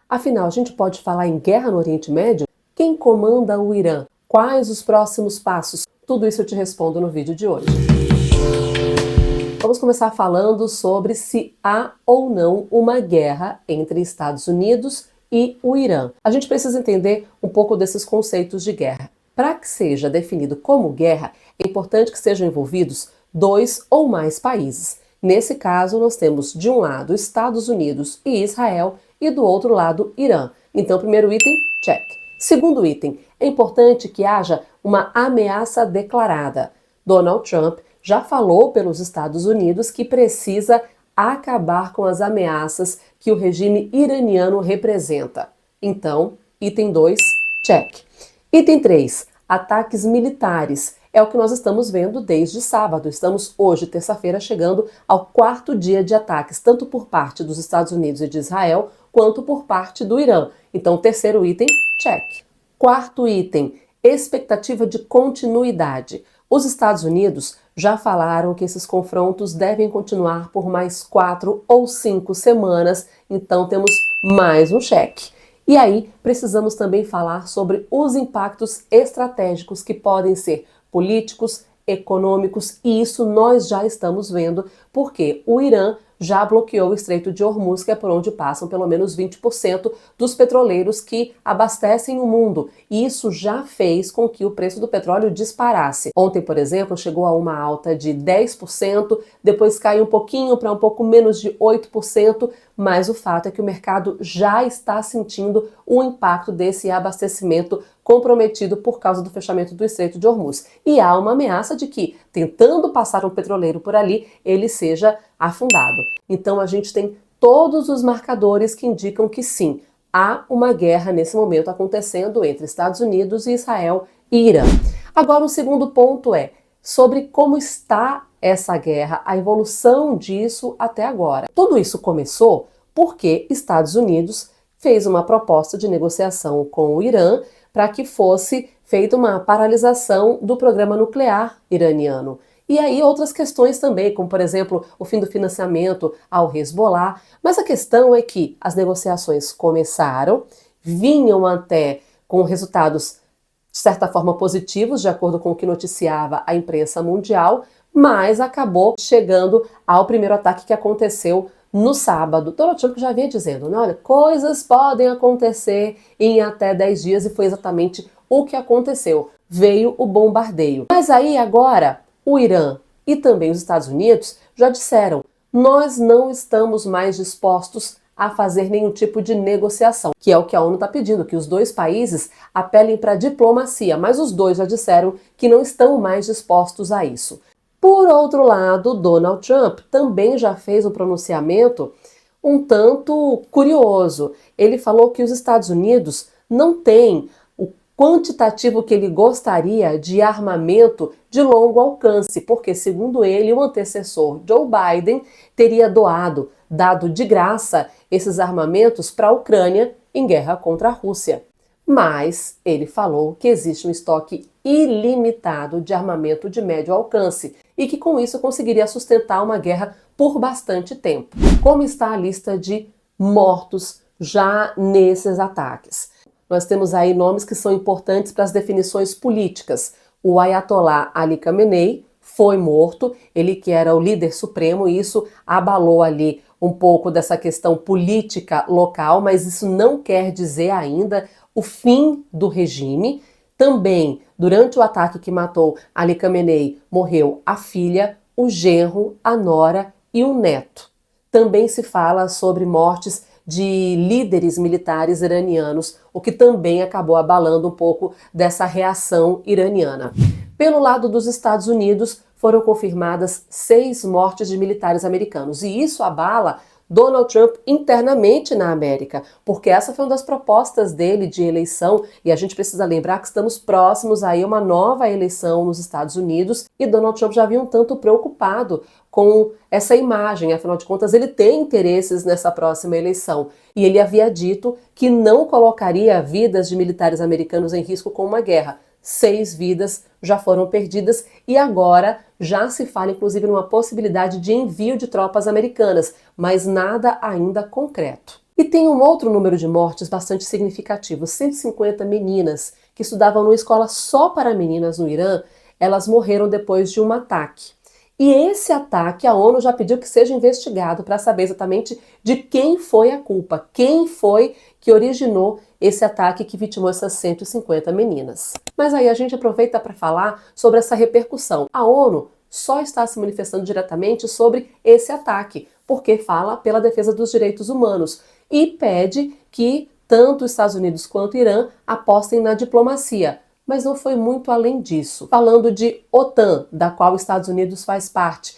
Afinal, a gente pode falar em guerra no Oriente Médio? Quem comanda o Irã? Quais os próximos passos? Tudo isso eu te respondo no vídeo de hoje. Vamos começar falando sobre se há ou não uma guerra entre Estados Unidos e o Irã. A gente precisa entender um pouco desses conceitos de guerra. Para que seja definido como guerra, é importante que sejam envolvidos dois ou mais países. Nesse caso, nós temos de um lado Estados Unidos e Israel e do outro lado Irã. Então, primeiro item, check. Segundo item, é importante que haja uma ameaça declarada. Donald Trump já falou pelos Estados Unidos que precisa acabar com as ameaças que o regime iraniano representa. Então, item 2, check. Item 3, ataques militares. É o que nós estamos vendo desde sábado. Estamos hoje, terça-feira, chegando ao 4º dia de ataques, tanto por parte dos Estados Unidos e de Israel, quanto por parte do Irã. Então, terceiro item, check. Quarto item, expectativa de continuidade. Os Estados Unidos já falaram que esses confrontos devem continuar por mais 4 ou 5 semanas, então temos mais um cheque. E aí, precisamos também falar sobre os impactos estratégicos que podem ser políticos, econômicos, e isso nós já estamos vendo, porque o Irã já bloqueou o Estreito de Hormuz, que é por onde passam pelo menos 20% dos petroleiros que abastecem o mundo. E isso já fez com que o preço do petróleo disparasse. Ontem, por exemplo, chegou a uma alta de 10%, depois caiu um pouquinho para um pouco menos de 8%, mas o fato é que o mercado já está sentindo o impacto desse abastecimento comprometido por causa do fechamento do Estreito de Hormuz. E há uma ameaça de que, tentando passar um petroleiro por ali, ele seja afundado. Então a gente tem todos os marcadores que indicam que sim, há uma guerra nesse momento acontecendo entre Estados Unidos e Israel e Irã. Agora, o segundo ponto é sobre como está essa guerra, a evolução disso até agora. Tudo isso começou porque Estados Unidos fez uma proposta de negociação com o Irã para que fosse feita uma paralisação do programa nuclear iraniano. E aí outras questões também, como por exemplo o fim do financiamento ao Hezbollah. Mas a questão é que as negociações começaram, vinham até com resultados de certa forma positivos, de acordo com o que noticiava a imprensa mundial, mas acabou chegando ao primeiro ataque que aconteceu no sábado. Donald Trump já vinha dizendo, né, olha, coisas podem acontecer em até 10 dias, e foi exatamente o que aconteceu. Veio o bombardeio. Mas aí agora o Irã e também os Estados Unidos já disseram, nós não estamos mais dispostos a fazer nenhum tipo de negociação, que é o que a ONU está pedindo, que os dois países apelem para a diplomacia, mas os dois já disseram que não estão mais dispostos a isso. Por outro lado, Donald Trump também já fez um pronunciamento um tanto curioso. Ele falou que os Estados Unidos não têm o quantitativo que ele gostaria de armamento de longo alcance, porque, segundo ele, o antecessor Joe Biden teria dado de graça esses armamentos para a Ucrânia em guerra contra a Rússia. Mas ele falou que existe um estoque ilimitado de armamento de médio alcance e que com isso conseguiria sustentar uma guerra por bastante tempo. Como está a lista de mortos já nesses ataques? Nós temos aí nomes que são importantes para as definições políticas. O Ayatollah Ali Khamenei foi morto, ele que era o líder supremo, e isso abalou ali um pouco dessa questão política local, mas isso não quer dizer ainda o fim do regime. Também, durante o ataque que matou Ali Khamenei, morreu a filha, o genro, a nora e o neto. Também se fala sobre mortes de líderes militares iranianos, o que também acabou abalando um pouco dessa reação iraniana. Pelo lado dos Estados Unidos, foram confirmadas 6 mortes de militares americanos, e isso abala Donald Trump internamente na América, porque essa foi uma das propostas dele de eleição, e a gente precisa lembrar que estamos próximos aí a uma nova eleição nos Estados Unidos, e Donald Trump já vinha um tanto preocupado com essa imagem, afinal de contas ele tem interesses nessa próxima eleição, e ele havia dito que não colocaria vidas de militares americanos em risco com uma guerra. 6 vidas já foram perdidas e agora já se fala inclusive numa possibilidade de envio de tropas americanas, mas nada ainda concreto. E tem um outro número de mortes bastante significativo, 150 meninas que estudavam numa escola só para meninas no Irã, elas morreram depois de um ataque. E esse ataque, a ONU já pediu que seja investigado para saber exatamente de quem foi a culpa, quem foi que originou esse ataque que vitimou essas 150 meninas. Mas aí a gente aproveita para falar sobre essa repercussão. A ONU só está se manifestando diretamente sobre esse ataque, porque fala pela defesa dos direitos humanos e pede que tanto os Estados Unidos quanto o Irã apostem na diplomacia. Mas não foi muito além disso. Falando de OTAN, da qual os Estados Unidos faz parte,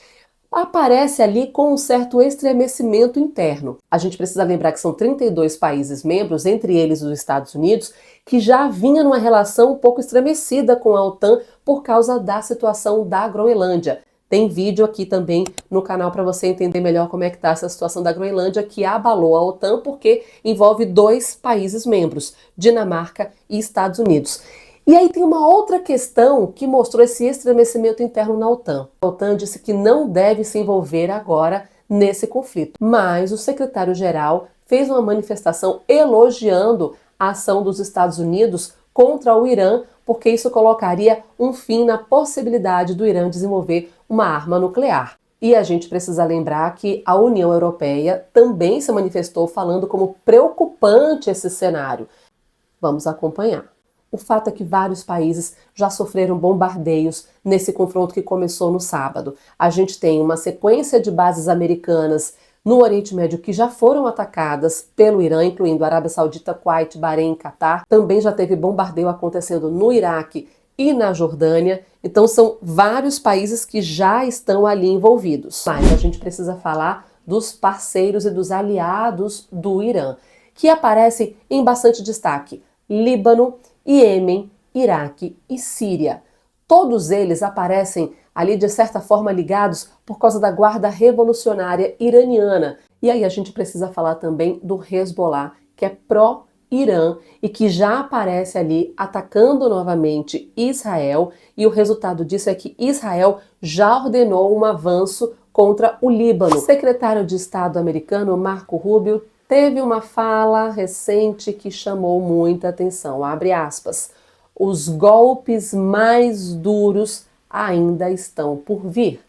aparece ali com um certo estremecimento interno. A gente precisa lembrar que são 32 países membros, entre eles os Estados Unidos, que já vinha numa relação um pouco estremecida com a OTAN por causa da situação da Groenlândia. Tem vídeo aqui também no canal para você entender melhor como é que está essa situação da Groenlândia, que abalou a OTAN porque envolve 2 países membros, Dinamarca e Estados Unidos. E aí tem uma outra questão que mostrou esse estremecimento interno na OTAN. A OTAN disse que não deve se envolver agora nesse conflito, mas o secretário-geral fez uma manifestação elogiando a ação dos Estados Unidos contra o Irã, porque isso colocaria um fim na possibilidade do Irã desenvolver uma arma nuclear. E a gente precisa lembrar que a União Europeia também se manifestou falando como preocupante esse cenário. Vamos acompanhar. O fato é que vários países já sofreram bombardeios nesse confronto que começou no sábado. A gente tem uma sequência de bases americanas no Oriente Médio que já foram atacadas pelo Irã, incluindo Arábia Saudita, Kuwait, Bahrein e Catar. Também já teve bombardeio acontecendo no Iraque e na Jordânia. Então são vários países que já estão ali envolvidos. Mas a gente precisa falar dos parceiros e dos aliados do Irã, que aparecem em bastante destaque: Líbano, Iêmen, Iraque e Síria. Todos eles aparecem ali de certa forma ligados por causa da Guarda Revolucionária Iraniana. E aí a gente precisa falar também do Hezbollah, que é pró-Irã e que já aparece ali atacando novamente Israel, e o resultado disso é que Israel já ordenou um avanço contra o Líbano. O secretário de Estado americano, Marco Rubio, teve uma fala recente que chamou muita atenção, abre aspas: os golpes mais duros ainda estão por vir,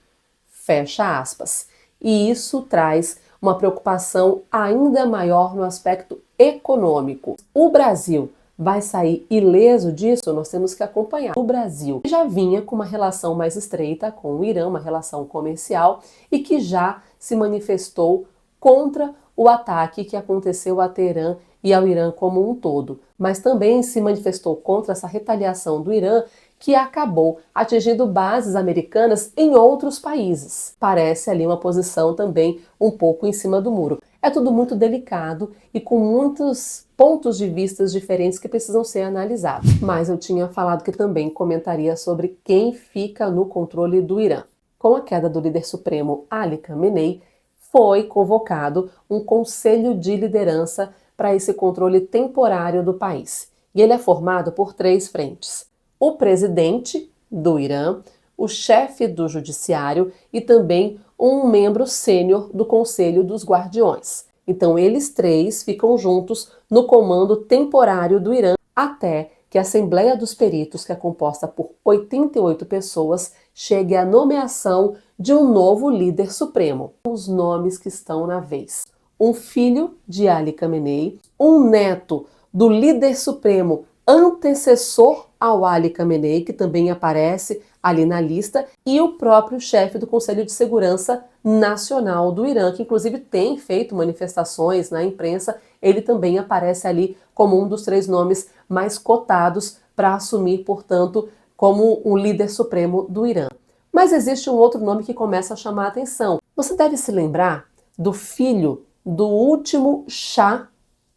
fecha aspas. E isso traz uma preocupação ainda maior no aspecto econômico. O Brasil vai sair ileso disso? Nós temos que acompanhar. O Brasil já vinha com uma relação mais estreita com o Irã, uma relação comercial, e que já se manifestou contra o ataque que aconteceu a Teherã e ao Irã como um todo, mas também se manifestou contra essa retaliação do Irã, que acabou atingindo bases americanas em outros países. Parece ali uma posição também um pouco em cima do muro. É tudo muito delicado e com muitos pontos de vista diferentes que precisam ser analisados. Mas eu tinha falado que também comentaria sobre quem fica no controle do Irã. Com a queda do líder supremo Ali Khamenei, foi convocado um conselho de liderança para esse controle temporário do país. E ele é formado por 3 frentes: o presidente do Irã, o chefe do judiciário e também um membro sênior do Conselho dos Guardiões. Então eles 3 ficam juntos no comando temporário do Irã até que a Assembleia dos Peritos, que é composta por 88 pessoas, chegue à nomeação de um novo líder supremo. Os nomes que estão na vez: um filho de Ali Khamenei, um neto do líder supremo antecessor ao Ali Khamenei, que também aparece ali na lista, e o próprio chefe do Conselho de Segurança Nacional do Irã, que inclusive tem feito manifestações na imprensa. Ele também aparece ali como um dos 3 nomes mais cotados para assumir, portanto, como o líder supremo do Irã. Mas existe um outro nome que começa a chamar a atenção. Você deve se lembrar do filho do último Shah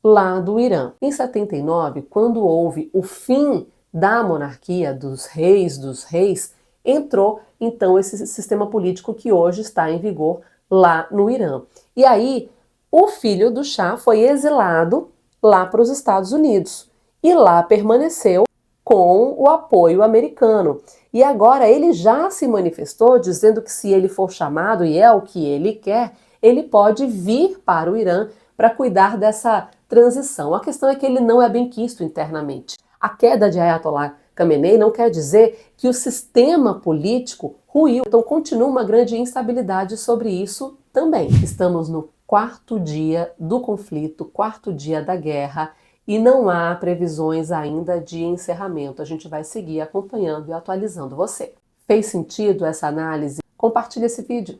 lá do Irã. Em 79, quando houve o fim da monarquia dos reis, entrou então esse sistema político que hoje está em vigor lá no Irã. E aí, o filho do Shah foi exilado lá para os Estados Unidos e lá permaneceu com o apoio americano. E agora ele já se manifestou dizendo que se ele for chamado, e é o que ele quer, ele pode vir para o Irã para cuidar dessa transição. A questão é que ele não é bem quisto internamente. A queda de Ayatollah Khamenei não quer dizer que o sistema político ruiu, então continua uma grande instabilidade sobre isso também. Estamos no 4º dia do conflito, 4º dia da guerra, e não há previsões ainda de encerramento. A gente vai seguir acompanhando e atualizando você. Fez sentido essa análise? Compartilhe esse vídeo.